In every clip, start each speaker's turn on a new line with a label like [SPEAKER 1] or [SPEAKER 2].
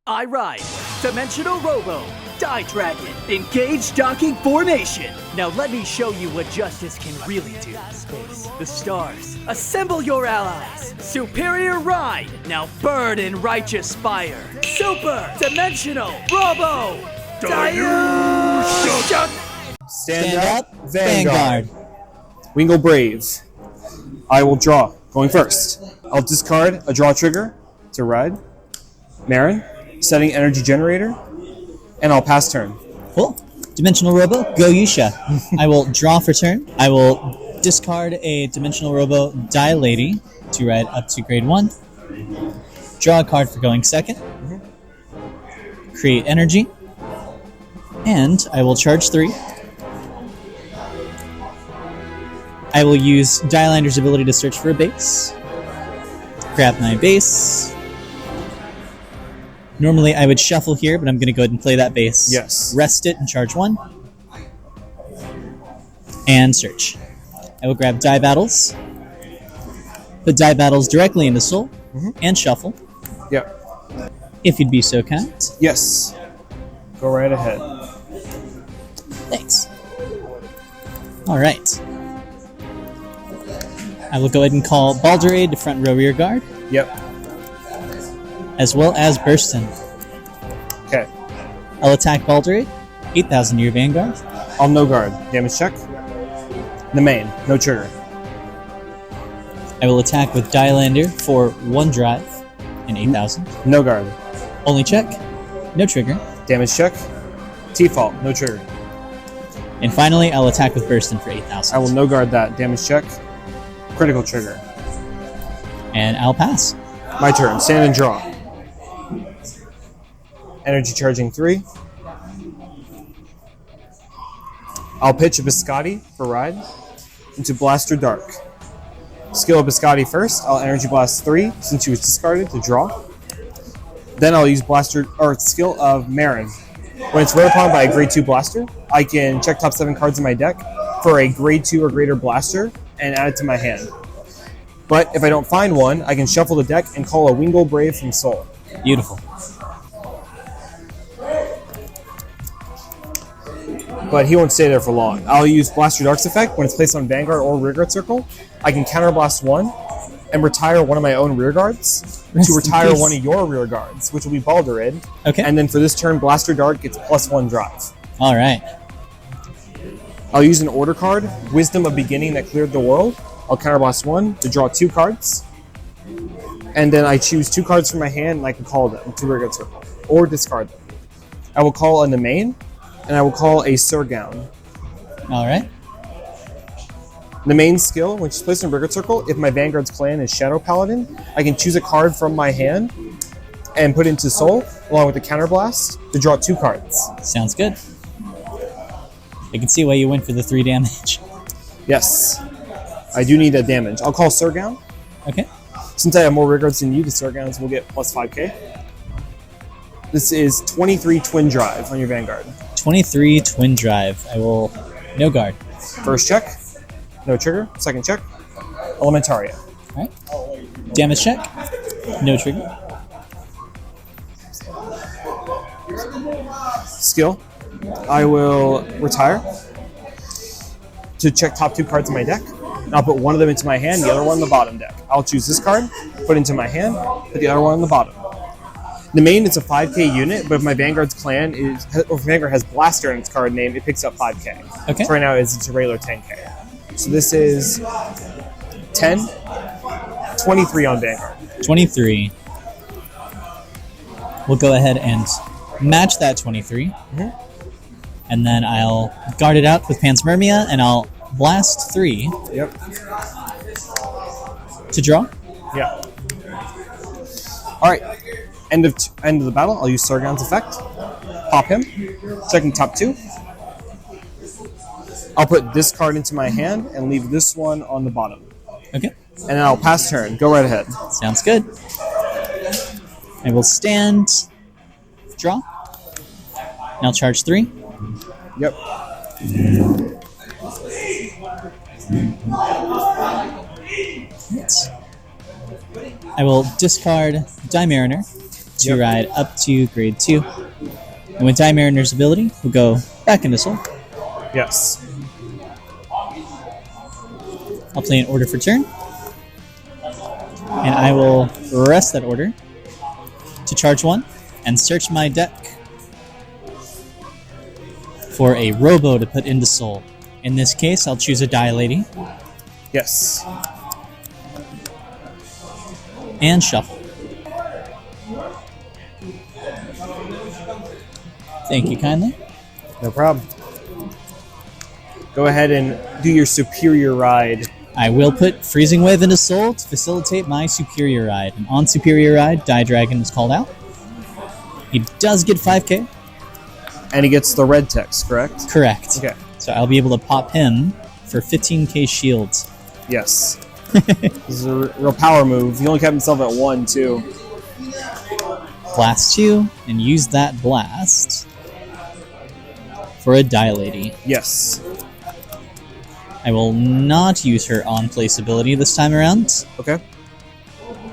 [SPEAKER 1] I ride Dimensional Robo, Die Dragon, engage docking formation. Now let me show you what justice can really do. Space, the stars, assemble your allies. Superior ride, now burn in righteous fire. Super Dimensional Robo, Daiyusha.
[SPEAKER 2] Stand up, Vanguard. We can go brave. I will draw, going first. I'll discard a draw trigger to ride. Marin, setting energy generator, and I'll pass turn.
[SPEAKER 3] Cool. Dimensional Robo, go Yusha. I will draw for turn. I will discard a Dimensional Robo Die Lady to ride up to grade 1. Draw a card for going second. Create energy. And I will charge 3. I will use Dielander's ability to search for a base. Grab my base. Normally I would shuffle here, but I'm going to go ahead and play that base.
[SPEAKER 2] Yes.
[SPEAKER 3] Rest it and charge 1. And search. I will grab Die Battles. Put Die Battles directly into Soul. And shuffle.
[SPEAKER 2] Yep.
[SPEAKER 3] If you'd be so kind.
[SPEAKER 2] Yes. Go right ahead.
[SPEAKER 3] Thanks. Alright. I will go ahead and call Balderade to front row rear guard.
[SPEAKER 2] Yep.
[SPEAKER 3] As well as Burston.
[SPEAKER 2] Okay.
[SPEAKER 3] I'll attack Balderade. 8,000 to your Vanguard.
[SPEAKER 2] I'll no guard. Damage check. The main. No trigger.
[SPEAKER 3] I will attack with Dialander for 1 drive and 8,000.
[SPEAKER 2] No guard.
[SPEAKER 3] Only check. No trigger.
[SPEAKER 2] Damage check. T-fault. No trigger.
[SPEAKER 3] And finally, I'll attack with Burston for 8,000.
[SPEAKER 2] I will no guard that. Damage check. Critical trigger.
[SPEAKER 3] And I'll pass.
[SPEAKER 2] My turn. Stand and draw. Energy charging 3. I'll pitch a Biscotti for ride into Blaster Dark. Skill of Biscotti first. I'll energy blast 3 since she was discarded to draw. Then I'll use skill of Marin. When it's rare upon by a grade 2 blaster, I can check top 7 cards in my deck for a grade 2 or greater blaster and add it to my hand. But if I don't find one, I can shuffle the deck and call a Wingle Brave from Soul.
[SPEAKER 3] Beautiful.
[SPEAKER 2] But he won't stay there for long. I'll use Blaster Dark's effect. When it's placed on Vanguard or Rearguard Circle, I can counterblast 1 and retire one of my own rearguards to retire one of your rearguards, which will be Balderade.
[SPEAKER 3] Okay.
[SPEAKER 2] And then for this turn, Blaster Dark gets +1 drive.
[SPEAKER 3] All right.
[SPEAKER 2] I'll use an order card, Wisdom of Beginning that cleared the world. I'll counterblast 1 to draw 2 cards. And then I choose 2 cards from my hand and I can call them to Rearguard Circle or discard them. I will call a Nemain and I will call a Surgown.
[SPEAKER 3] All right.
[SPEAKER 2] The main skill, which is placed in Rearguard Circle, if my Vanguard's clan is Shadow Paladin, I can choose a card from my hand and put into Soul, along with the Counterblast, to draw 2 cards.
[SPEAKER 3] Sounds good. I can see why you went for the 3 damage.
[SPEAKER 2] Yes. I do need that damage. I'll call Surgown.
[SPEAKER 3] Okay.
[SPEAKER 2] Since I have more Rearguards than you, the Surgowns will get +5k. This is 23 Twin Drive on your Vanguard.
[SPEAKER 3] 23 Twin Drive. I will no guard.
[SPEAKER 2] First check. No trigger. Second check. Elementaria.
[SPEAKER 3] All right. Damage check. No trigger.
[SPEAKER 2] Skill. I will retire to check top 2 cards in my deck. And I'll put one of them into my hand, the other one in the bottom deck. I'll choose this card, put it into my hand, put the other one in the bottom. The main is a 5k unit, but if my Vanguard's clan or if Vanguard has Blaster in its card name, it picks up 5k.
[SPEAKER 3] Okay.
[SPEAKER 2] So right now it's a regular 10k. So this is 10, 23 on Vanguard.
[SPEAKER 3] 23. We'll go ahead and match that 23. And then I'll guard it out with Panspermia, and I'll blast 3
[SPEAKER 2] Yep.
[SPEAKER 3] to draw.
[SPEAKER 2] Yeah. All right. End of the battle. I'll use Sargon's effect. Pop him. Checking top 2. I'll put this card into my hand and leave this one on the bottom.
[SPEAKER 3] Okay.
[SPEAKER 2] And then I'll pass turn. Go right ahead.
[SPEAKER 3] Sounds good. I will stand, draw, and I'll charge 3.
[SPEAKER 2] Yep.
[SPEAKER 3] I will discard Die Mariner to ride up to grade 2. And with Die Mariner's ability, we'll go back into Soul.
[SPEAKER 2] Yes.
[SPEAKER 3] I'll play an order for turn. And I will rest that order to charge 1 and search my deck for a Robo to put into Soul. In this case, I'll choose a Daiyuusha
[SPEAKER 2] Yes.
[SPEAKER 3] and shuffle. Thank you kindly.
[SPEAKER 2] No problem. Go ahead and do your superior ride.
[SPEAKER 3] I will put Freezing Wave into Soul to facilitate my Superior Ride. And on Superior Ride, Die Dragon is called out. He does get 5k.
[SPEAKER 2] And he gets the red text, correct?
[SPEAKER 3] Correct.
[SPEAKER 2] Okay.
[SPEAKER 3] So I'll be able to pop him for 15k shields.
[SPEAKER 2] Yes. This is a real power move. He only kept himself at 1, too.
[SPEAKER 3] Blast 2, and use that blast for a Daiyuusha.
[SPEAKER 2] Yes.
[SPEAKER 3] I will not use her on-place ability this time around,
[SPEAKER 2] Okay.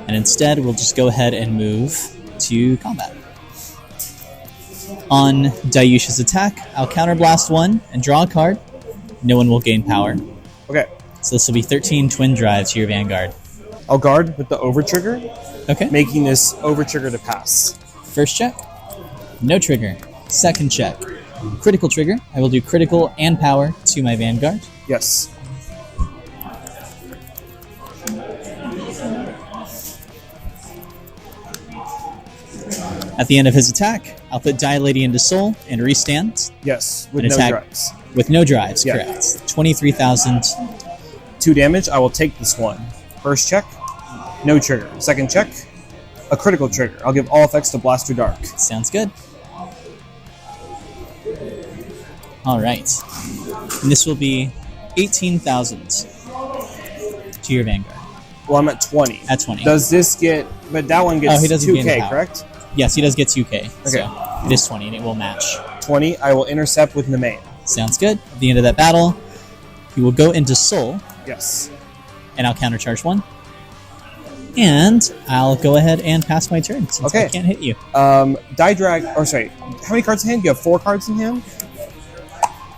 [SPEAKER 3] and instead we'll just go ahead and move to combat. On Daiyusha's attack, I'll counterblast 1 and draw a card. No one will gain power.
[SPEAKER 2] Okay.
[SPEAKER 3] So this will be 13 Twin Drive to your Vanguard.
[SPEAKER 2] I'll guard with the over trigger,
[SPEAKER 3] Okay.
[SPEAKER 2] making this over trigger to pass.
[SPEAKER 3] First check, no trigger. Second check, critical trigger. I will do critical and power to my Vanguard.
[SPEAKER 2] Yes.
[SPEAKER 3] At the end of his attack, I'll put Daiyuusha into Soul and restand
[SPEAKER 2] Yes. With
[SPEAKER 3] An
[SPEAKER 2] no
[SPEAKER 3] attack.
[SPEAKER 2] drives.
[SPEAKER 3] with no drives,
[SPEAKER 2] Yeah.
[SPEAKER 3] correct. 23,000.
[SPEAKER 2] 2 damage. I will take this one. First check. No trigger. Second check. A critical trigger. I'll give all effects to Blaster Dark.
[SPEAKER 3] Sounds good. Alright. And this will be 18,000 to your Vanguard.
[SPEAKER 2] Well, I'm at 20.
[SPEAKER 3] At 20.
[SPEAKER 2] Does this get... But that one gets
[SPEAKER 3] he doesn't gain
[SPEAKER 2] 2k,
[SPEAKER 3] power.
[SPEAKER 2] correct?
[SPEAKER 3] Yes, he does get 2k.
[SPEAKER 2] Okay.
[SPEAKER 3] So it is 20 and it will match.
[SPEAKER 2] 20. I will intercept with Nemain.
[SPEAKER 3] Sounds good. At the end of that battle, he will go into Soul,
[SPEAKER 2] Yes.
[SPEAKER 3] and I'll countercharge 1. And I'll go ahead and pass my turn since I
[SPEAKER 2] Okay.
[SPEAKER 3] can't hit you.
[SPEAKER 2] Die Drag... Or sorry. How many cards in hand? You have 4 cards in hand?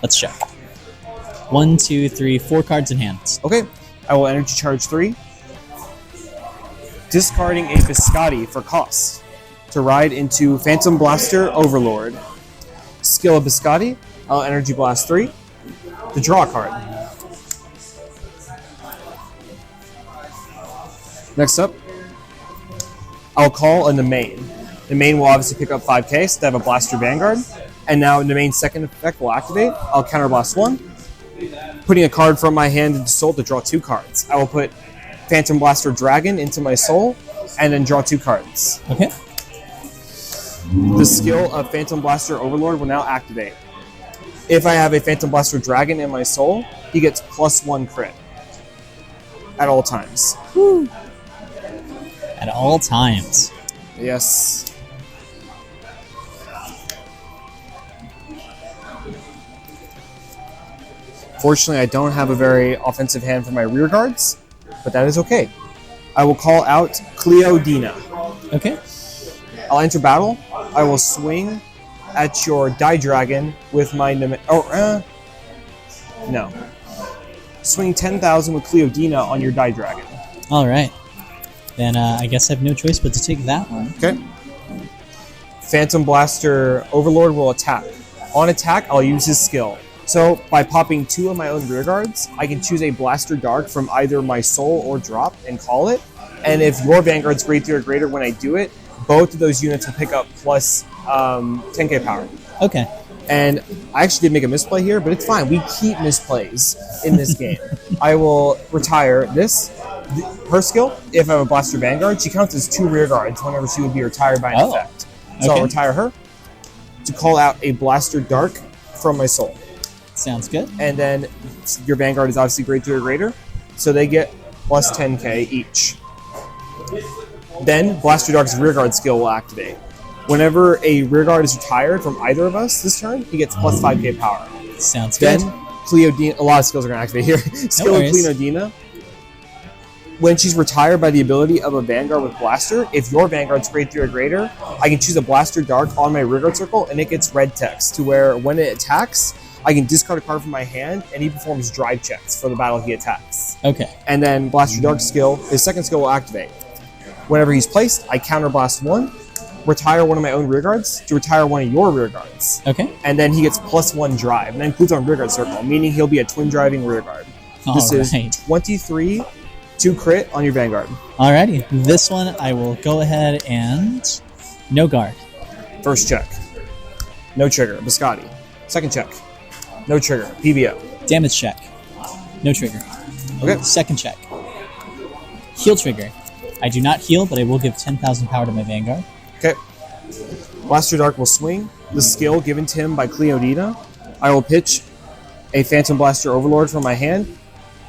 [SPEAKER 3] Let's check. 1, 2, 3, 4 cards in hand.
[SPEAKER 2] Okay. I will energy charge 3. Discarding a Biscotti for cost to ride into Phantom Blaster Overlord. Skill of Biscotti. I'll energy blast 3 to draw a card. Next up, I'll call a Nemain. Nemain will obviously pick up 5k, so they have a Blaster Vanguard. And now Nemain's second effect will activate. I'll counterblast 1, putting a card from my hand into Soul to draw 2 cards. I will put Phantom Blaster Dragon into my Soul, and then draw 2 cards.
[SPEAKER 3] Okay.
[SPEAKER 2] The skill of Phantom Blaster Overlord will now activate. If I have a Phantom Blaster Dragon in my Soul, he gets +1 crit at all times.
[SPEAKER 3] At all times.
[SPEAKER 2] Yes. Fortunately, I don't have a very offensive hand for my rear guards, but that is okay. I will call out Cleodina.
[SPEAKER 3] Okay.
[SPEAKER 2] I'll enter battle. I will swing at your Die Dragon with my no. Swing 10,000 with Cleodina on your Die Dragon.
[SPEAKER 3] Alright. Then I guess I have no choice but to take that one.
[SPEAKER 2] Okay. Phantom Blaster Overlord will attack. On attack, I'll use his skill. So, by popping 2 of my own rear guards, I can choose a Blaster Dark from either my Soul or drop and call it. And if your Vanguard's grade 3 or greater when I do it, both of those units will pick up plus 10k power.
[SPEAKER 3] Okay.
[SPEAKER 2] And I actually did make a misplay here, but it's fine. We keep misplays in this game. I will retire this. Her skill, if I have a Blaster Vanguard, she counts as 2 rear guards whenever she would be retired by an effect. So I'll retire her to call out a Blaster Dark from my Soul.
[SPEAKER 3] Sounds good.
[SPEAKER 2] And then your Vanguard is obviously grade 3 or greater, so they get plus 10k each. Then Blaster Dark's rearguard skill will activate. Whenever a rearguard is retired from either of us this turn, he gets plus 5k power.
[SPEAKER 3] Sounds
[SPEAKER 2] Then
[SPEAKER 3] good.
[SPEAKER 2] Cleodina, a lot of skills are going to activate here. Skill of
[SPEAKER 3] worries.
[SPEAKER 2] Cleodina when she's retired by the ability of a Vanguard with Blaster, if your Vanguard's grade 3 or greater, I can choose a Blaster Dark on my rearguard circle, and it gets red text to where when it attacks, I can discard a card from my hand, and he performs drive checks for the battle he attacks.
[SPEAKER 3] Okay.
[SPEAKER 2] And then Blaster Dark's skill, his second skill will activate. Whenever he's placed, I counterblast 1, retire one of my own rearguards to retire one of your rearguards.
[SPEAKER 3] Okay.
[SPEAKER 2] And then he gets +1 drive, and that includes on rearguard circle, meaning he'll be a twin driving rearguard. This is 23 to crit on your Vanguard.
[SPEAKER 3] Alrighty. This one I will go ahead and no guard.
[SPEAKER 2] First check. No trigger. Biscotti. Second check. No trigger. PBO.
[SPEAKER 3] Damage check. No trigger.
[SPEAKER 2] Okay.
[SPEAKER 3] Second check. Heal trigger. I do not heal, but I will give 10,000 power to my Vanguard.
[SPEAKER 2] Okay. Blaster Dark will swing. The skill given to him by Cleodina. I will pitch a Phantom Blaster Overlord from my hand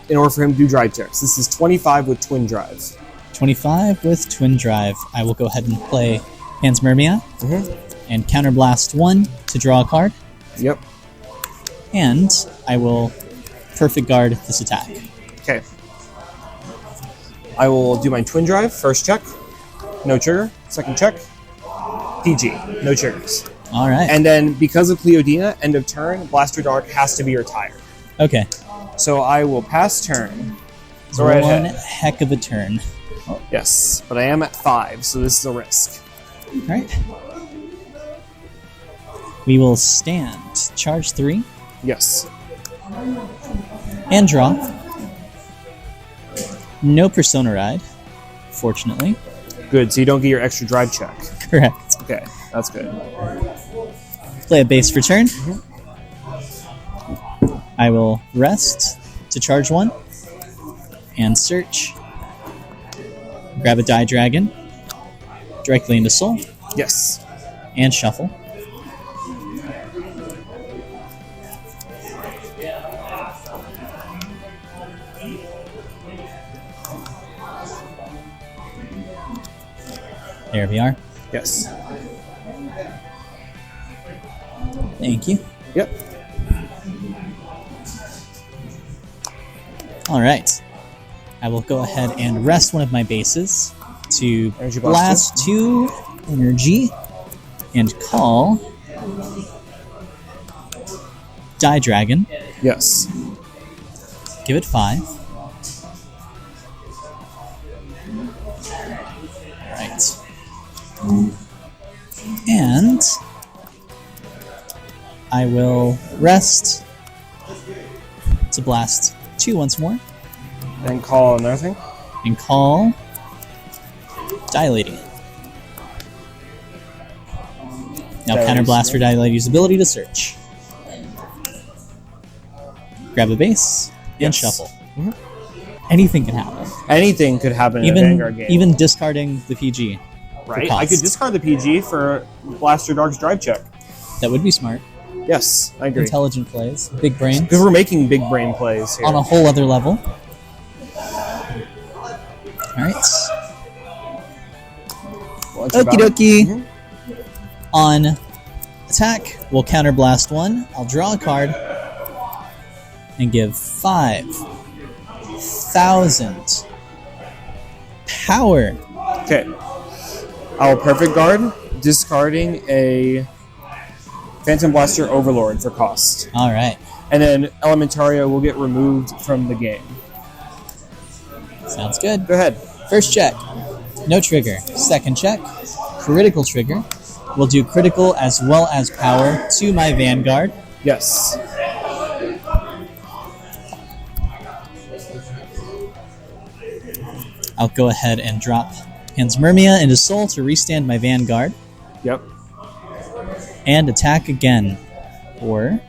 [SPEAKER 2] in order for him to do drive checks. This is 25 with twin drive.
[SPEAKER 3] 25 with twin drive. I will go ahead and play Panspermia and counterblast 1 to draw a card.
[SPEAKER 2] Yep.
[SPEAKER 3] And I will perfect guard this attack.
[SPEAKER 2] Okay. I will do my twin drive. First check. No trigger. Second check. PG. No triggers.
[SPEAKER 3] All right.
[SPEAKER 2] And then because of Cleodina, end of turn, Blaster Dark has to be retired.
[SPEAKER 3] Okay.
[SPEAKER 2] So I will pass turn.
[SPEAKER 3] So
[SPEAKER 2] right
[SPEAKER 3] one
[SPEAKER 2] ahead.
[SPEAKER 3] heck of a turn.
[SPEAKER 2] Yes, but I am at 5, so this is a risk.
[SPEAKER 3] All right. We will stand. Charge 3
[SPEAKER 2] Yes.
[SPEAKER 3] and draw. No Persona Ride, fortunately.
[SPEAKER 2] Good, so you don't get your extra drive check.
[SPEAKER 3] Correct.
[SPEAKER 2] Okay, that's good.
[SPEAKER 3] Play a base for turn. I will rest to charge 1 and search. Grab a Die Dragon directly into Soul
[SPEAKER 2] Yes.
[SPEAKER 3] and shuffle. There we are.
[SPEAKER 2] Yes.
[SPEAKER 3] Thank you.
[SPEAKER 2] Yep.
[SPEAKER 3] All right. I will go ahead and rest one of my bases to
[SPEAKER 2] Energy
[SPEAKER 3] blast 2 energy and call Die Dragon.
[SPEAKER 2] Yes.
[SPEAKER 3] Give it 5. Right. And I will rest to blast 2 once more
[SPEAKER 2] Then call another thing.
[SPEAKER 3] and call Dilating. Now
[SPEAKER 2] That
[SPEAKER 3] counter
[SPEAKER 2] is-
[SPEAKER 3] blast for Dilating's ability to search. Grab a base and
[SPEAKER 2] Yes.
[SPEAKER 3] shuffle.
[SPEAKER 2] Mhm.
[SPEAKER 3] Anything can happen.
[SPEAKER 2] Anything could happen in a Vanguard game.
[SPEAKER 3] Even discarding the PG.
[SPEAKER 2] right?
[SPEAKER 3] cost.
[SPEAKER 2] I could discard the PG for Blaster Dark's drive check.
[SPEAKER 3] That would be smart.
[SPEAKER 2] Yes, I agree.
[SPEAKER 3] Intelligent plays. Big brains.
[SPEAKER 2] Because we're making big brain plays here.
[SPEAKER 3] On a whole other level. Alright.
[SPEAKER 2] Watch your
[SPEAKER 3] Okie
[SPEAKER 2] battle.
[SPEAKER 3] dokie.
[SPEAKER 2] Mhm.
[SPEAKER 3] On attack, we'll counterblast 1. I'll draw a card and give 5,000 power.
[SPEAKER 2] Okay. I will perfect guard, discarding a Phantom Blaster Overlord for cost.
[SPEAKER 3] Alright.
[SPEAKER 2] And then Elementario will get removed from the game.
[SPEAKER 3] Sounds good.
[SPEAKER 2] Go ahead.
[SPEAKER 3] First check. No trigger. Second check. Critical trigger. We'll do critical as well as power to my Vanguard.
[SPEAKER 2] Yes.
[SPEAKER 3] I'll go ahead and drop Panspermia into Soul to restand my Vanguard.
[SPEAKER 2] Yep.
[SPEAKER 3] And attack again for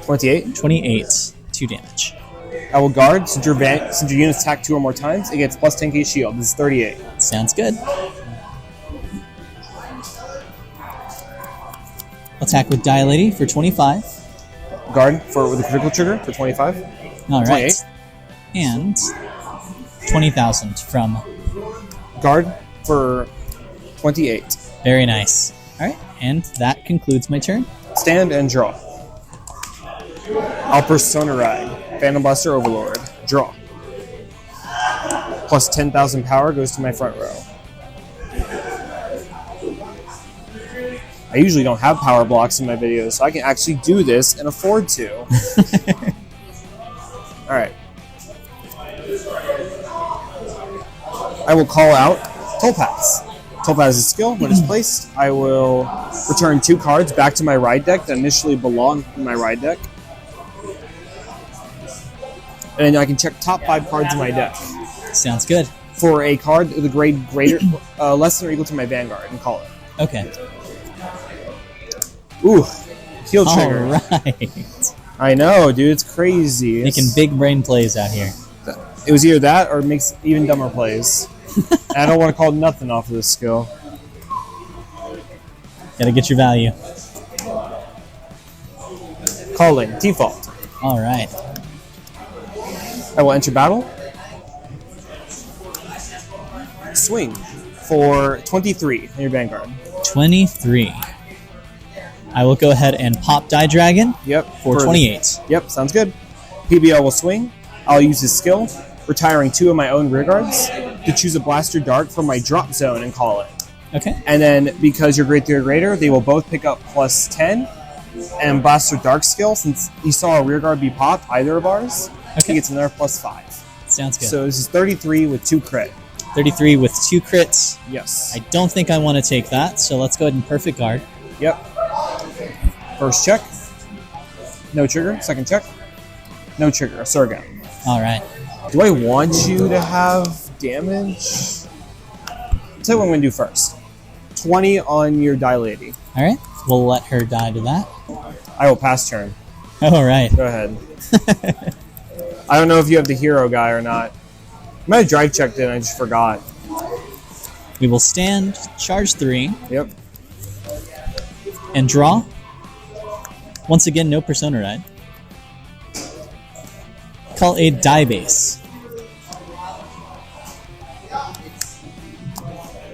[SPEAKER 2] 28.
[SPEAKER 3] 28. 2 damage.
[SPEAKER 2] I will guard. Since your units attack 2 or more times, it gets plus 10k shield. This is 38.
[SPEAKER 3] Sounds good. Attack with Dilating for 25.
[SPEAKER 2] Guard with a critical trigger for 25.
[SPEAKER 3] Alright.
[SPEAKER 2] 28.
[SPEAKER 3] And 20,000 from.
[SPEAKER 2] Guard for 28.
[SPEAKER 3] Very nice. Alright, and that concludes my turn.
[SPEAKER 2] Stand and draw. I'll Persona Ride. Phantom Blaster Overlord. Draw. plus 10,000 power goes to my front row. I usually don't have power blocks in my videos, so I can actually do this and afford to. Alright. I will call out Topaz. Topaz's skill, when it's placed, I will return 2 cards back to my ride deck that initially belonged in my ride deck. And I can check top 5 cards in my deck.
[SPEAKER 3] Sounds good.
[SPEAKER 2] For a card with a grade greater, less than or equal to my Vanguard, and call it.
[SPEAKER 3] Okay.
[SPEAKER 2] Ooh, heal trigger.
[SPEAKER 3] Alright.
[SPEAKER 2] I know, dude, it's crazy.
[SPEAKER 3] Making big brain plays out here.
[SPEAKER 2] It was either that or it makes even dumber plays. And I don't want to call nothing off of this skill.
[SPEAKER 3] Gotta get your value.
[SPEAKER 2] Calling, default.
[SPEAKER 3] Alright.
[SPEAKER 2] I will enter battle. Swing for 23 in your Vanguard.
[SPEAKER 3] 23. I will go ahead and pop Die Dragon.
[SPEAKER 2] Yep.
[SPEAKER 3] For 28.
[SPEAKER 2] Yep, sounds good. PBL will swing. I'll use his skill, retiring 2 of my own rear guards to choose a Blaster Dark from my drop zone and call it.
[SPEAKER 3] Okay.
[SPEAKER 2] And then, because you're grade 3 or greater, they will both pick up plus 10. And Blaster Dark skill, since you saw a rear guard be popped, either of ours, he gets another plus 5.
[SPEAKER 3] Sounds good.
[SPEAKER 2] So this is 33 with 2 crit.
[SPEAKER 3] 33 with 2 crits.
[SPEAKER 2] Yes.
[SPEAKER 3] I don't think I want to take that, so let's go ahead and perfect guard.
[SPEAKER 2] Yep. First check. No trigger. Second check. No trigger. Surga.
[SPEAKER 3] Alright.
[SPEAKER 2] Do I want you to have damage? I'll tell you what I'm going to do first. 20 on your Daiyusha.
[SPEAKER 3] Alright. We'll let her die to that.
[SPEAKER 2] I will pass turn.
[SPEAKER 3] Alright.
[SPEAKER 2] Go ahead. I don't know if you have the hero guy or not. I might have drive checked it and I just forgot.
[SPEAKER 3] We will stand, charge 3.
[SPEAKER 2] Yep.
[SPEAKER 3] And draw. Once again, no Persona Ride. Call a die base.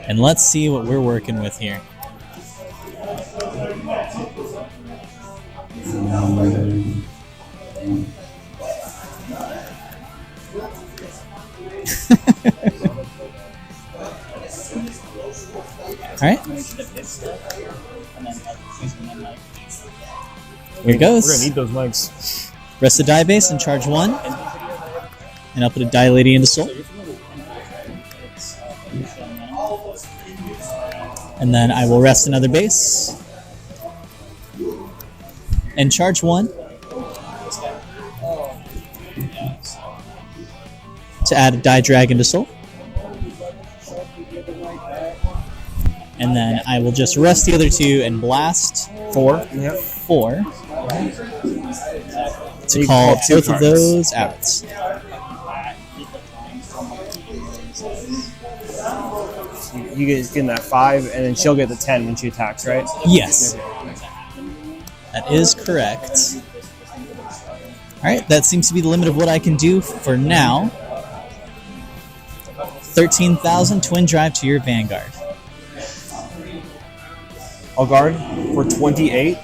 [SPEAKER 3] And let's see what we're working with here. Alright. Here it goes.
[SPEAKER 2] We're going to need those mics.
[SPEAKER 3] Rest the die base and charge 1. And I'll put a Die Lady into Soul. And then I will rest another base. And charge 1. To add a Die Dragon to Soul. And then I will just rest the other 2 and blast
[SPEAKER 2] 4. Yep.
[SPEAKER 3] 4. To
[SPEAKER 2] You
[SPEAKER 3] call
[SPEAKER 2] call 2
[SPEAKER 3] both of
[SPEAKER 2] cards.
[SPEAKER 3] those out.
[SPEAKER 2] You guys getting that 5, and then she'll get the 10 when she attacks, right?
[SPEAKER 3] Yes. That is correct. Alright, that seems to be the limit of what I can do for now. 13,000 Twin Drive to your Vanguard.
[SPEAKER 2] I'll guard for 28.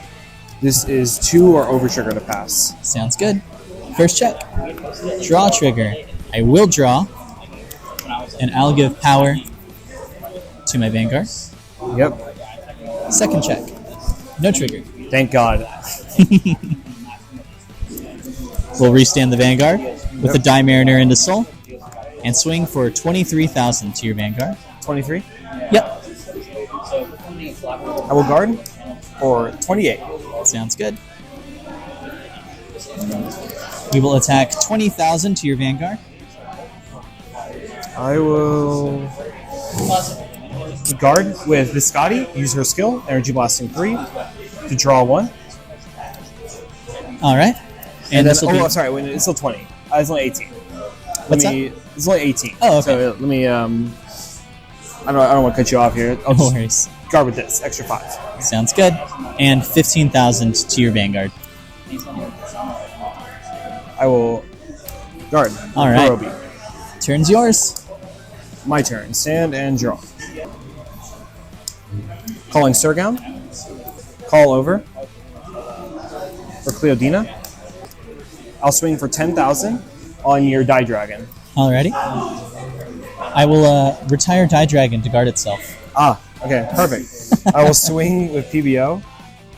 [SPEAKER 2] This is 2 or over trigger to pass.
[SPEAKER 3] Sounds good. First check. Draw trigger. I will draw. And I'll give power to my Vanguard.
[SPEAKER 2] Yep.
[SPEAKER 3] Second check. No trigger.
[SPEAKER 2] Thank God.
[SPEAKER 3] We'll restand the Vanguard with the Die Mariner into Soul. And swing for 23,000 to your Vanguard.
[SPEAKER 2] 23.
[SPEAKER 3] Yep.
[SPEAKER 2] I will guard for 28.
[SPEAKER 3] Sounds good. We will attack 20,000 to your Vanguard.
[SPEAKER 2] I will guard with Biscotti. Use her skill, Energy Blasting 3, to draw 1.
[SPEAKER 3] All right.
[SPEAKER 2] And then,
[SPEAKER 3] this will be...
[SPEAKER 2] sorry, wait, it's still 20. It's only 18.
[SPEAKER 3] What's
[SPEAKER 2] It's only 18.
[SPEAKER 3] Oh, okay.
[SPEAKER 2] So let me, I don't want to cut you off here. I'll
[SPEAKER 3] No
[SPEAKER 2] just
[SPEAKER 3] worries.
[SPEAKER 2] guard with this, extra 5.
[SPEAKER 3] Sounds good. And 15,000 to your Vanguard.
[SPEAKER 2] I will guard.
[SPEAKER 3] All right.
[SPEAKER 2] Kurobi.
[SPEAKER 3] Turn's yours.
[SPEAKER 2] My turn. Stand and draw. Calling Surgown. Call over. For Cleodina. I'll swing for 10,000 on your Die Dragon.
[SPEAKER 3] Alrighty. I will retire Die Dragon to guard itself.
[SPEAKER 2] Ah, okay, perfect. I will swing with PBO.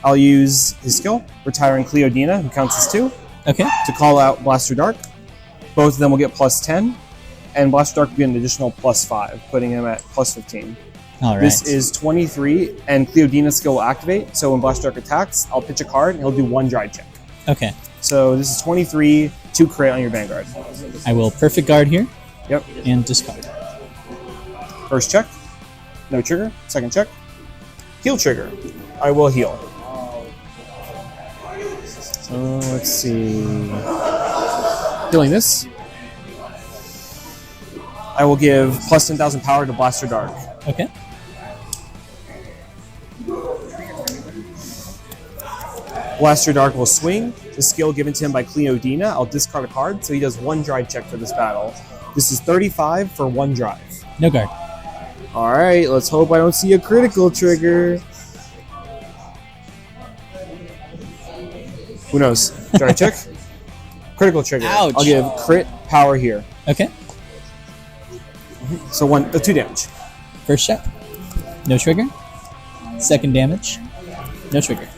[SPEAKER 2] I'll use his skill, retiring Cleodina, who counts as 2,
[SPEAKER 3] Okay.
[SPEAKER 2] to call out Blaster Dark. Both of them will get plus 10, and Blaster Dark will get an additional plus 5, putting him at plus 15.
[SPEAKER 3] All right.
[SPEAKER 2] This is 23, and Cleodina's skill will activate, so when Blaster Dark attacks, I'll pitch a card, and he'll do 1 drive check.
[SPEAKER 3] Okay.
[SPEAKER 2] So this is 23, 2 crit on your Vanguard.
[SPEAKER 3] I will perfect guard here
[SPEAKER 2] Yep.
[SPEAKER 3] and discard.
[SPEAKER 2] First check, no trigger. Second check, heal trigger. I will heal. So let's see. Healing this. I will give plus 10,000 power to Blaster Dark.
[SPEAKER 3] Okay.
[SPEAKER 2] Blaster Dark will swing. The skill given to him by Cleodina. I'll discard a card, so he does 1 drive check for this battle. This is 35 for 1 drive.
[SPEAKER 3] No guard.
[SPEAKER 2] All right, let's hope I don't see a critical trigger. Who knows? Drive check. Critical trigger.
[SPEAKER 3] Ouch.
[SPEAKER 2] I'll give crit power here.
[SPEAKER 3] Okay.
[SPEAKER 2] So 2 damage.
[SPEAKER 3] First check. No trigger. Second damage. No trigger.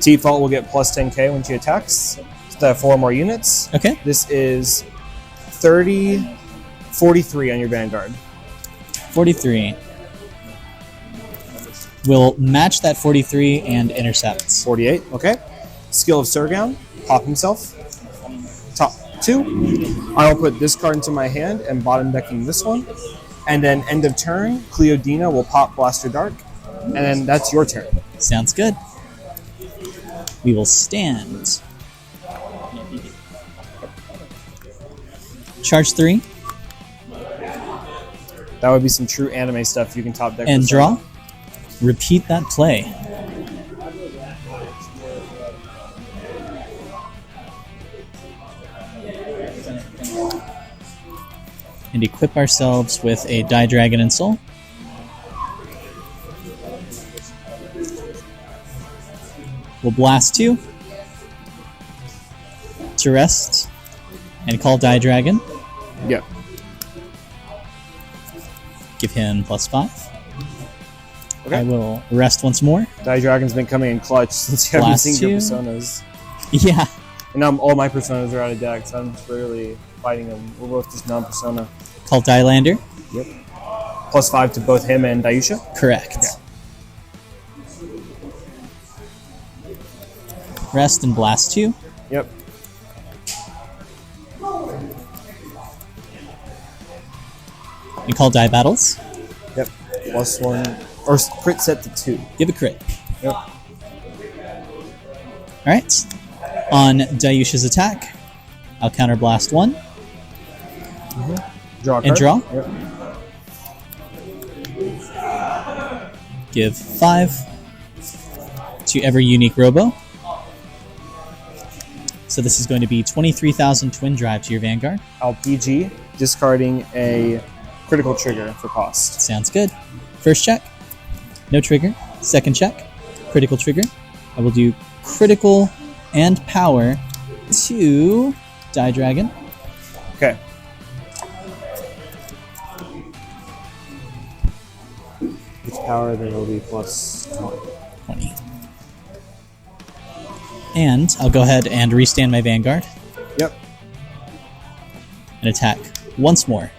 [SPEAKER 2] Default will get plus 10k when she attacks. So 4 more units.
[SPEAKER 3] Okay.
[SPEAKER 2] This is 43 on your Vanguard.
[SPEAKER 3] 43. We'll match that 43 and intercepts.
[SPEAKER 2] 48, okay. Skill of Surgown, pop himself. Top 2. I will put this card into my hand and bottom decking this one. And then end of turn, Cleodina will pop Blaster Dark. And then that's your turn.
[SPEAKER 3] Sounds good. We will stand. Charge 3
[SPEAKER 2] That would be some true anime stuff you can top deck.
[SPEAKER 3] and
[SPEAKER 2] with
[SPEAKER 3] draw. Repeat that play. And equip ourselves with a Die Dragon and Soul. We'll blast 2 to rest and call Die Dragon.
[SPEAKER 2] Yep.
[SPEAKER 3] Give him plus 5.
[SPEAKER 2] Okay.
[SPEAKER 3] I will rest once more.
[SPEAKER 2] Die Dragon's been coming in clutch since you haven't
[SPEAKER 3] Blast
[SPEAKER 2] seen your
[SPEAKER 3] 2.
[SPEAKER 2] personas.
[SPEAKER 3] Yeah.
[SPEAKER 2] And now all my personas are out of deck, so I'm just rarely fighting them. We're both just non-persona.
[SPEAKER 3] Call Dielander.
[SPEAKER 2] Yep. Plus 5 to both him and Daiyusha.
[SPEAKER 3] Correct.
[SPEAKER 2] Okay.
[SPEAKER 3] Rest and blast 2.
[SPEAKER 2] Yep.
[SPEAKER 3] You call Die Battles.
[SPEAKER 2] Yep. Plus 1. Or crit set to 2.
[SPEAKER 3] Give a crit.
[SPEAKER 2] Yep.
[SPEAKER 3] Alright. On Daiyusha's attack, I'll counter blast 1
[SPEAKER 2] Draw a card.
[SPEAKER 3] and draw.
[SPEAKER 2] Yep.
[SPEAKER 3] Give 5 to every unique robo. So this is going to be 23,000 twin drive to your Vanguard.
[SPEAKER 2] I'll PG, discarding a critical trigger for cost.
[SPEAKER 3] Sounds good. First check, no trigger. Second check, critical trigger. I will do critical and power to Die Dragon.
[SPEAKER 2] Okay. Which power then will be plus 20.
[SPEAKER 3] 20. And I'll go ahead and restand my Vanguard
[SPEAKER 2] Yep.
[SPEAKER 3] and attack once more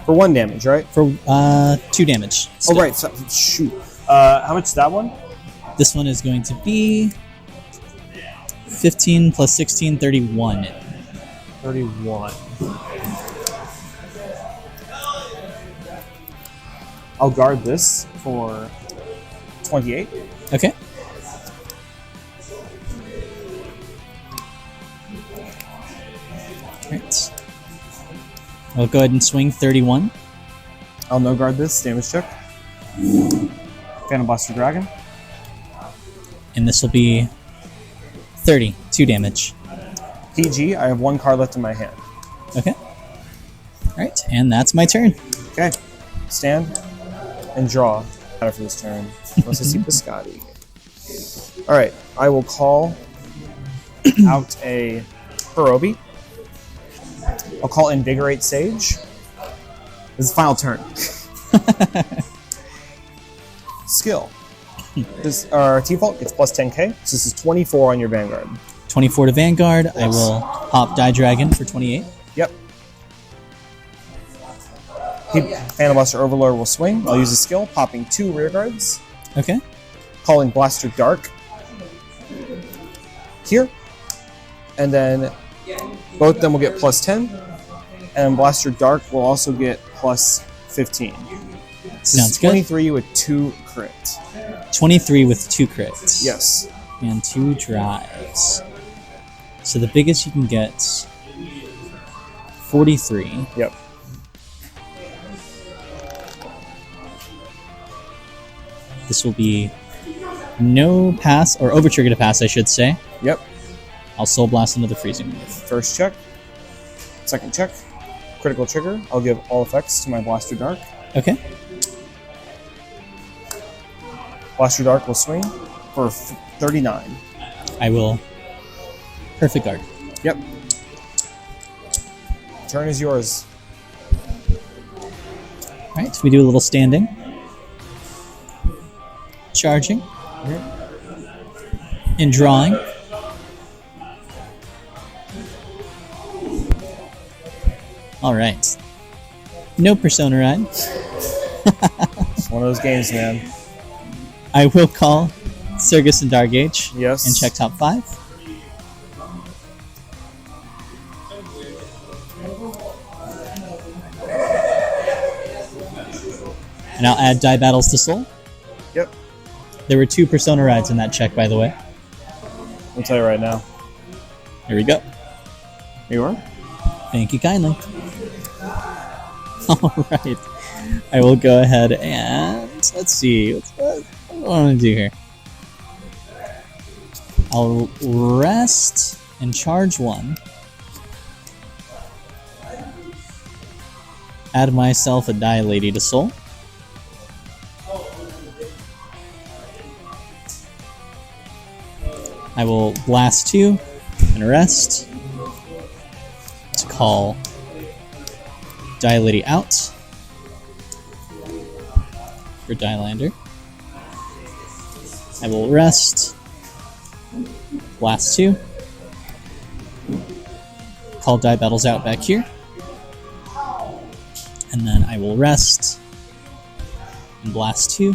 [SPEAKER 2] For 1 damage, right?
[SPEAKER 3] for 2 damage.
[SPEAKER 2] Oh,
[SPEAKER 3] still.
[SPEAKER 2] right. So, shoot. How much is that one?
[SPEAKER 3] This one is going to be 15 plus 16, 31.
[SPEAKER 2] 31. I'll guard this for 28.
[SPEAKER 3] Okay. Alright. I'll go ahead and swing 31.
[SPEAKER 2] I'll no guard this. Damage check. Phantom Blaster Dragon.
[SPEAKER 3] And this will be 30, 2 damage.
[SPEAKER 2] PG. I have 1 card left in my hand.
[SPEAKER 3] Okay. Alright, and that's my turn.
[SPEAKER 2] Okay. Stand and draw for this turn. Unless I see Biscotti. Alright. I will call out a Hirobi. I'll call Invigorate Sage. This is the final turn. Skill. This default gets plus 10k. So this is 24 on your Vanguard.
[SPEAKER 3] 24 to Vanguard.
[SPEAKER 2] Yes.
[SPEAKER 3] I will pop Die Dragon for 28.
[SPEAKER 2] Yep. Phantom Blaster Overlord will swing. I'll use a skill, popping 2 rear guards.
[SPEAKER 3] Okay.
[SPEAKER 2] Calling Blaster Dark here. And then both of them will get plus 10. And Blaster Dark will also get plus 15.
[SPEAKER 3] Sounds good.
[SPEAKER 2] 23 with 2 crit.
[SPEAKER 3] 23 with 2 crits.
[SPEAKER 2] Yes.
[SPEAKER 3] And 2 drives. So the biggest you can get, 43.
[SPEAKER 2] Yep.
[SPEAKER 3] This will be no pass, or over trigger to pass, I should say.
[SPEAKER 2] Yep.
[SPEAKER 3] I'll Soul Blast into the freezing move.
[SPEAKER 2] First check. Second check. Critical trigger. I'll give all effects to my Blaster Dark.
[SPEAKER 3] Okay.
[SPEAKER 2] Blaster Dark will swing for 39.
[SPEAKER 3] I will Perfect Guard.
[SPEAKER 2] Yep. Turn is yours.
[SPEAKER 3] Alright, so we do a little standing. Charging. And drawing. Alright. No Persona Ride.
[SPEAKER 2] It's one of those games, man.
[SPEAKER 3] I will call Surgus and Dargage.
[SPEAKER 2] Yes.
[SPEAKER 3] And check top 5. And I'll add Die Battles to Soul.
[SPEAKER 2] Yep.
[SPEAKER 3] There were 2 Persona Rides in that check, by the way.
[SPEAKER 2] I'll tell you right now.
[SPEAKER 3] Here we go.
[SPEAKER 2] You are?
[SPEAKER 3] Thank you kindly. Alright. I will go ahead and... Let's see. What do I want to do here? I'll rest and charge 1. Add myself a Die Lady to Soul. I will blast 2 and rest to call Die Lady out for Die Lander. I will rest, blast 2, call Die Battles out back here, and then I will rest and blast 2.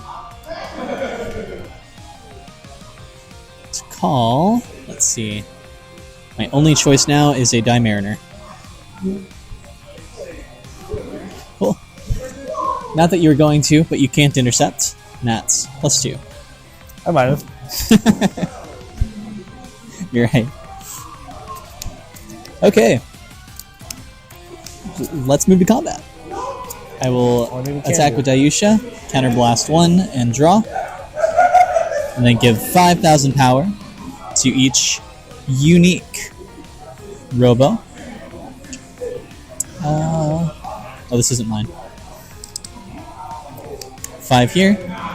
[SPEAKER 3] Call. Let's see. My only choice now is a Die Mariner. Cool. Not that you were going to, but you can't intercept. Nats. Plus 2.
[SPEAKER 2] I might have.
[SPEAKER 3] You're right. Okay. Let's move to combat. I will attack with Daiyusha, counter blast 1, and draw. And then give 5,000 power to each unique Robo. Oh, this isn't mine. 5 here.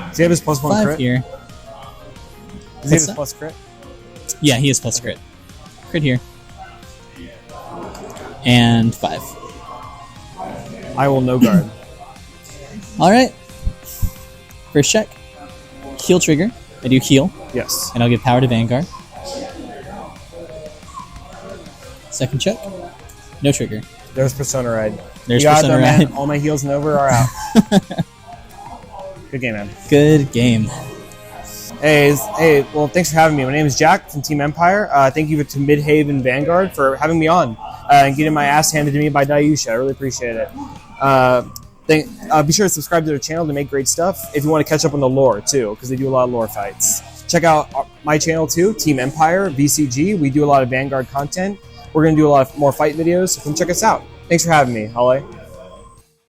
[SPEAKER 2] Does he have his plus 1
[SPEAKER 3] 5
[SPEAKER 2] crit?
[SPEAKER 3] here.
[SPEAKER 2] Does he have his plus crit?
[SPEAKER 3] Yeah, he is plus crit. Crit here. And 5.
[SPEAKER 2] I will no guard.
[SPEAKER 3] Alright. First check. Heal trigger. I do heal.
[SPEAKER 2] Yes.
[SPEAKER 3] And I'll give power to Vanguard. Second check. No trigger.
[SPEAKER 2] There's Persona Ride.
[SPEAKER 3] There's
[SPEAKER 2] You got
[SPEAKER 3] Persona
[SPEAKER 2] them, man.
[SPEAKER 3] Ride.
[SPEAKER 2] All my heals and over are out. Good game, man.
[SPEAKER 3] Good game.
[SPEAKER 2] Hey, well, thanks for having me. My name is Jack from Team Empire. Thank you to Midhaven Vanguard for having me on and getting my ass handed to me by Daiyusha. I really appreciate it. Be sure to subscribe to their channel to make great stuff if you want to catch up on the lore, too, because they do a lot of lore fights. Check out my channel, too, Team Empire, VCG. We do a lot of Vanguard content. We're going to do a lot of more fight videos, so come check us out. Thanks for having me, Holly.